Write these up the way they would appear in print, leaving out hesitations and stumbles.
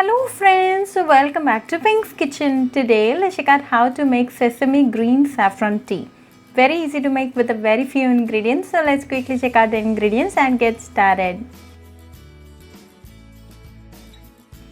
Hello friends, so welcome back to Pink's Kitchen. Today let's check out how to make sesame green saffron tea. Very easy to make with a very few ingredients. So let's quickly check out the ingredients and get started.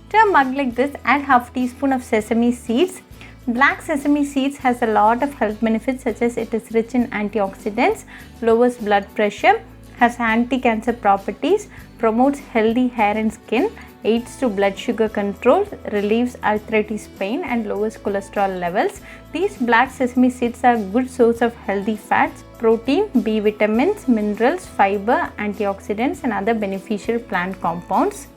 To a mug like this, add half teaspoon of sesame seeds. Black sesame seeds has a lot of health benefits such as it is rich in antioxidants, lowers blood pressure, has anti-cancer properties, promotes healthy hair and skin, aids to blood sugar control, relieves arthritis pain and lowers cholesterol levels. These black sesame seeds are a good source of healthy fats, protein, B vitamins, minerals, fiber, antioxidants and other beneficial plant compounds.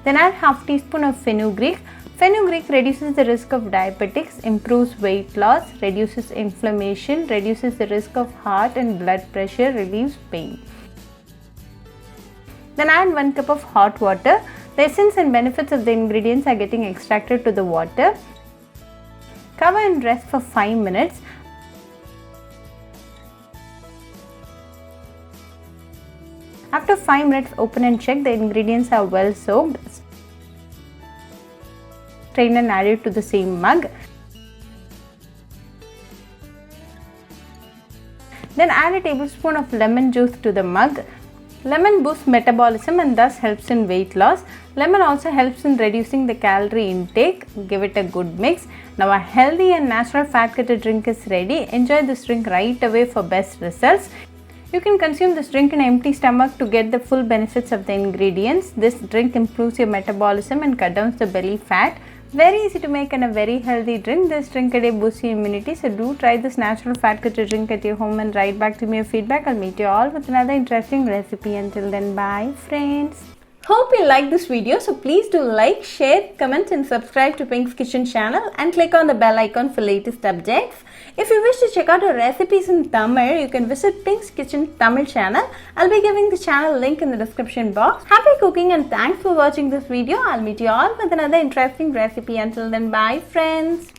Then add half teaspoon of fenugreek. Fenugreek reduces the risk of diabetics, improves weight loss, reduces inflammation, reduces the risk of heart and blood pressure, relieves pain. Then add 1 cup of hot water. The essence and benefits of the ingredients are getting extracted to the water. Cover and rest for 5 minutes. After 5 minutes, open and check the ingredients are well soaked. Strain and add it to the same mug. Then add a tablespoon of lemon juice to the mug. Lemon boosts metabolism and thus helps in weight loss. Lemon also helps in reducing the calorie intake. Give it a good mix. Now a healthy and natural fat cutter drink is ready. Enjoy this drink right away for best results. You can consume this drink in an empty stomach to get the full benefits of the ingredients. This drink improves your metabolism and cuts down the belly fat. Very easy to make and a very healthy drink. This drink a day boosts your immunity. So do try this natural fat cutter drink at your home and write back to me your feedback. I'll meet you all with another interesting recipe. Until then, bye friends. Hope you like this video. So please do like, share, comment and subscribe to Pink's Kitchen channel and click on the bell icon for latest updates. If you wish to check out our recipes in Tamil, you can visit Pink's Kitchen Tamil channel. I'll be giving the channel link in the description box. Happy cooking and thanks for watching this video. I'll meet you all with another interesting recipe. Until then, bye friends.